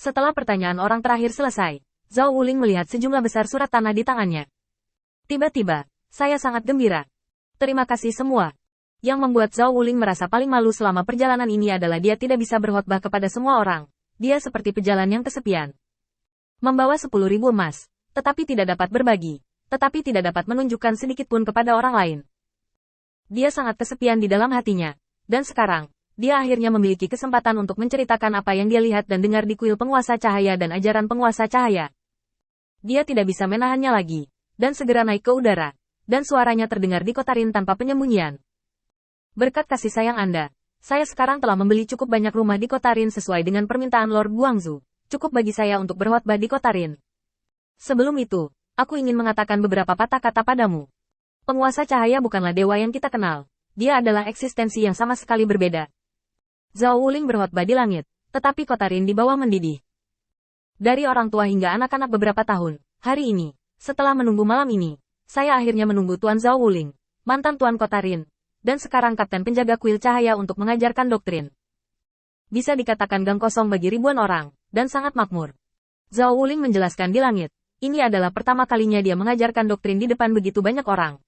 Setelah pertanyaan orang terakhir selesai, Zhao Wuling melihat sejumlah besar surat tanah di tangannya. Tiba-tiba, saya sangat gembira. Terima kasih semua. Yang membuat Zhao Wuling merasa paling malu selama perjalanan ini adalah dia tidak bisa berkhotbah kepada semua orang. Dia seperti pejalan yang kesepian. Membawa 10.000 emas, tetapi tidak dapat berbagi, tetapi tidak dapat menunjukkan sedikit pun kepada orang lain. Dia sangat kesepian di dalam hatinya. Dan sekarang, dia akhirnya memiliki kesempatan untuk menceritakan apa yang dia lihat dan dengar di kuil penguasa cahaya dan ajaran penguasa cahaya. Dia tidak bisa menahannya lagi, dan segera naik ke udara, dan suaranya terdengar di kota Rin tanpa penyembunyian. Berkat kasih sayang Anda, saya sekarang telah membeli cukup banyak rumah di kota Rin sesuai dengan permintaan Lord Guangzhou. Cukup bagi saya untuk berkhotbah di kota Rin. Sebelum itu, aku ingin mengatakan beberapa patah kata padamu. Penguasa cahaya bukanlah dewa yang kita kenal. Dia adalah eksistensi yang sama sekali berbeda. Zhao Wuling berkhotbah di langit, tetapi kota Rin di bawah mendidih. Dari orang tua hingga anak-anak beberapa tahun, hari ini, setelah menunggu malam ini, saya akhirnya menunggu Tuan Zhao Wuling, mantan Tuan kota Rin, dan sekarang kapten penjaga kuil cahaya untuk mengajarkan doktrin. Bisa dikatakan gang kosong bagi ribuan orang, dan sangat makmur. Zhao Wuling menjelaskan di langit, ini adalah pertama kalinya dia mengajarkan doktrin di depan begitu banyak orang.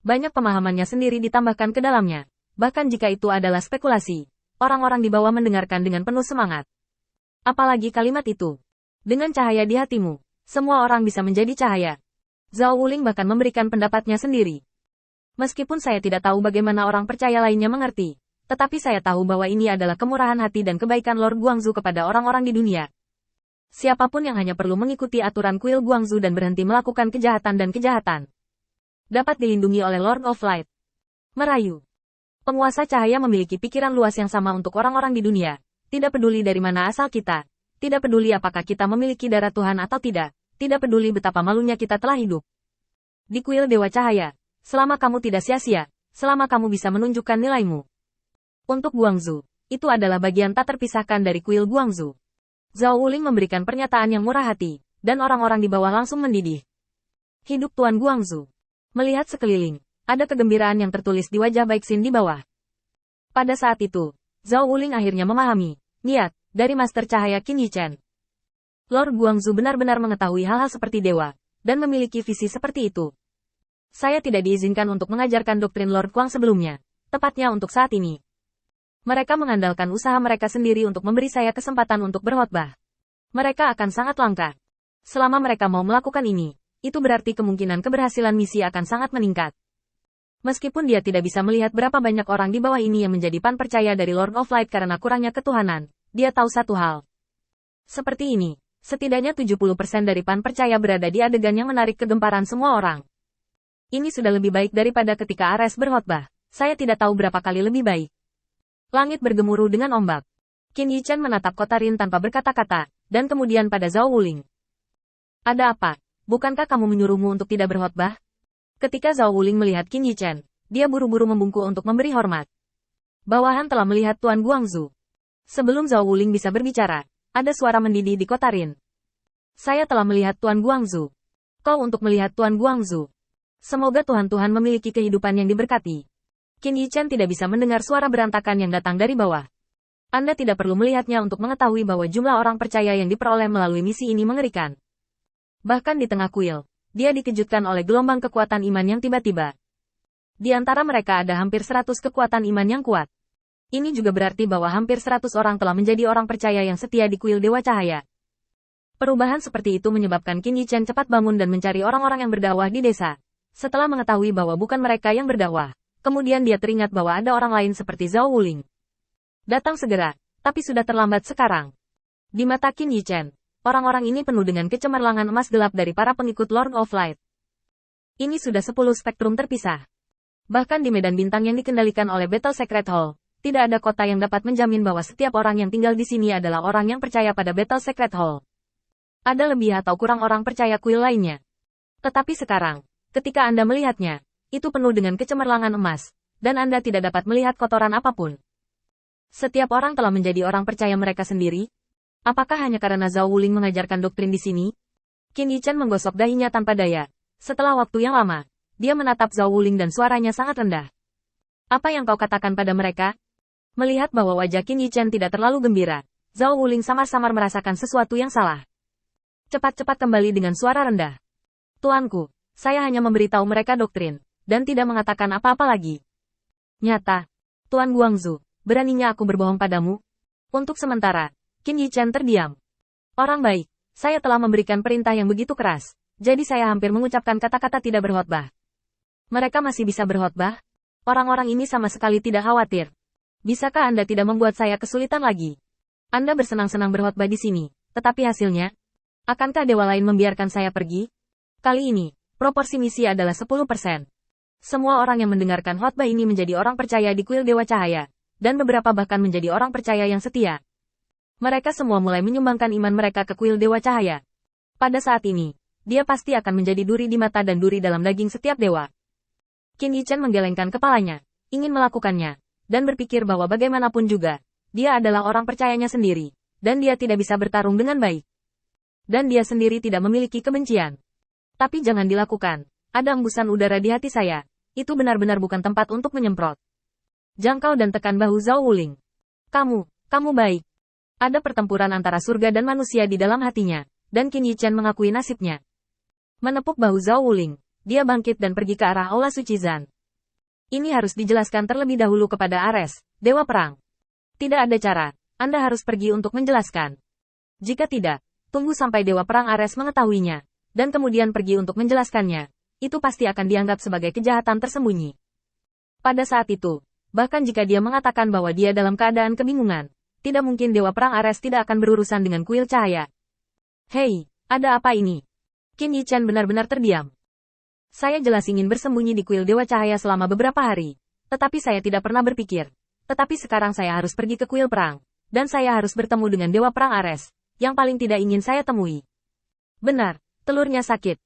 Banyak pemahamannya sendiri ditambahkan ke dalamnya, bahkan jika itu adalah spekulasi, orang-orang di bawah mendengarkan dengan penuh semangat. Apalagi kalimat itu. Dengan cahaya di hatimu, semua orang bisa menjadi cahaya. Zhao Wuling bahkan memberikan pendapatnya sendiri. Meskipun saya tidak tahu bagaimana orang percaya lainnya mengerti, tetapi saya tahu bahwa ini adalah kemurahan hati dan kebaikan Lord Guangzhou kepada orang-orang di dunia. Siapapun yang hanya perlu mengikuti aturan kuil Guangzhou dan berhenti melakukan kejahatan dan kejahatan, dapat dilindungi oleh Lord of Light. Merayu. Penguasa cahaya memiliki pikiran luas yang sama untuk orang-orang di dunia. Tidak peduli dari mana asal kita. Tidak peduli apakah kita memiliki darah Tuhan atau tidak. Tidak peduli betapa malunya kita telah hidup. Di kuil Dewa Cahaya, selama kamu tidak sia-sia, selama kamu bisa menunjukkan nilaimu. Untuk Guangzhou, itu adalah bagian tak terpisahkan dari kuil Guangzhou. Zhao Wuling memberikan pernyataan yang murah hati, dan orang-orang di bawah langsung mendidih. Hidup Tuan Guangzhou. Melihat sekeliling, ada kegembiraan yang tertulis di wajah Baik Xin di bawah. Pada saat itu, Zhao Wuling akhirnya memahami niat dari Master Cahaya Qin Yichen. Lord Guangzhou benar-benar mengetahui hal-hal seperti dewa, dan memiliki visi seperti itu. Saya tidak diizinkan untuk mengajarkan doktrin Lord Guang sebelumnya, tepatnya untuk saat ini. Mereka mengandalkan usaha mereka sendiri untuk memberi saya kesempatan untuk berkhotbah. Mereka akan sangat langka. Selama mereka mau melakukan ini, itu berarti kemungkinan keberhasilan misi akan sangat meningkat. Meskipun dia tidak bisa melihat berapa banyak orang di bawah ini yang menjadi pan percaya dari Lord of Light karena kurangnya ketuhanan, dia tahu satu hal. Seperti ini, setidaknya 70% dari pan percaya berada di adegan yang menarik kegemparan semua orang. Ini sudah lebih baik daripada ketika Ares berkhotbah. Saya tidak tahu berapa kali lebih baik. Langit bergemuruh dengan ombak. Qin Yichen menatap kota Rin tanpa berkata-kata, dan kemudian pada Zhao Wuling. Ada apa? Bukankah kamu menyuruhmu untuk tidak berkhotbah? Ketika Zhao Wuling melihat Qin Yichen, dia buru-buru membungkuk untuk memberi hormat. Bawahan telah melihat Tuan Guangzhou. Sebelum Zhao Wuling bisa berbicara, ada suara mendidih di kota Rin. Saya telah melihat Tuan Guangzhou. Kau untuk melihat Tuan Guangzhou. Semoga Tuhan-Tuhan memiliki kehidupan yang diberkati. Qin Yichen tidak bisa mendengar suara berantakan yang datang dari bawah. Anda tidak perlu melihatnya untuk mengetahui bahwa jumlah orang percaya yang diperoleh melalui misi ini mengerikan. Bahkan di tengah kuil, dia dikejutkan oleh gelombang kekuatan iman yang tiba-tiba. Di antara mereka ada hampir 100 kekuatan iman yang kuat. Ini juga berarti bahwa hampir 100 orang telah menjadi orang percaya yang setia di kuil Dewa Cahaya. Perubahan seperti itu menyebabkan Qin Yichen cepat bangun dan mencari orang-orang yang berdakwah di desa. Setelah mengetahui bahwa bukan mereka yang berdakwah, kemudian dia teringat bahwa ada orang lain seperti Zhao Wuling. Datang segera, tapi sudah terlambat sekarang. Di mata Qin Yichen, orang-orang ini penuh dengan kecemerlangan emas gelap dari para pengikut Lord of Light. Ini sudah 10 spektrum terpisah. Bahkan di medan bintang yang dikendalikan oleh Battle Secret Hall, tidak ada kota yang dapat menjamin bahwa setiap orang yang tinggal di sini adalah orang yang percaya pada Battle Secret Hall. Ada lebih atau kurang orang percaya kuil lainnya. Tetapi sekarang, ketika Anda melihatnya, itu penuh dengan kecemerlangan emas, dan Anda tidak dapat melihat kotoran apapun. Setiap orang telah menjadi orang percaya mereka sendiri. Apakah hanya karena Zhao Wuling mengajarkan doktrin di sini? Qin Yichen menggosok dahinya tanpa daya. Setelah waktu yang lama, dia menatap Zhao Wuling dan suaranya sangat rendah. Apa yang kau katakan pada mereka? Melihat bahwa wajah Qin Yichen tidak terlalu gembira, Zhao Wuling samar-samar merasakan sesuatu yang salah. Cepat-cepat kembali dengan suara rendah. Tuanku, saya hanya memberitahu mereka doktrin, dan tidak mengatakan apa-apa lagi. Nyata. Tuan Guangzhou, beraninya aku berbohong padamu? Untuk sementara, Qin Yichen terdiam. Orang baik, saya telah memberikan perintah yang begitu keras, jadi saya hampir mengucapkan kata-kata tidak berkhotbah. Mereka masih bisa berkhotbah? Orang-orang ini sama sekali tidak khawatir. Bisakah Anda tidak membuat saya kesulitan lagi? Anda bersenang-senang berkhotbah di sini, tetapi hasilnya? Akankah dewa lain membiarkan saya pergi? Kali ini, proporsi misi adalah 10%. Semua orang yang mendengarkan khotbah ini menjadi orang percaya di kuil Dewa Cahaya, dan beberapa bahkan menjadi orang percaya yang setia. Mereka semua mulai menyumbangkan iman mereka ke kuil Dewa Cahaya. Pada saat ini, dia pasti akan menjadi duri di mata dan duri dalam daging setiap dewa. Qin Yichen menggelengkan kepalanya, ingin melakukannya, dan berpikir bahwa bagaimanapun juga, dia adalah orang percayanya sendiri, dan dia tidak bisa bertarung dengan baik. Dan dia sendiri tidak memiliki kebencian. Tapi jangan dilakukan, ada embusan udara di hati saya, itu benar-benar bukan tempat untuk menyemprot. Jangkau dan tekan bahu Zhao Wuling. Kamu baik. Ada pertempuran antara surga dan manusia di dalam hatinya, dan Qin Yichen mengakui nasibnya. Menepuk bahu Zhao Wuling, dia bangkit dan pergi ke arah Aula Suci Zan. Ini harus dijelaskan terlebih dahulu kepada Ares, Dewa Perang. Tidak ada cara, Anda harus pergi untuk menjelaskan. Jika tidak, tunggu sampai Dewa Perang Ares mengetahuinya, dan kemudian pergi untuk menjelaskannya. Itu pasti akan dianggap sebagai kejahatan tersembunyi. Pada saat itu, bahkan jika dia mengatakan bahwa dia dalam keadaan kebingungan, tidak mungkin Dewa Perang Ares tidak akan berurusan dengan kuil cahaya. Hei, ada apa ini? Qin Yichen benar-benar terdiam. Saya jelas ingin bersembunyi di kuil Dewa Cahaya selama beberapa hari, tetapi saya tidak pernah berpikir. Tetapi sekarang saya harus pergi ke kuil perang, dan saya harus bertemu dengan Dewa Perang Ares, yang paling tidak ingin saya temui. Benar, telurnya sakit.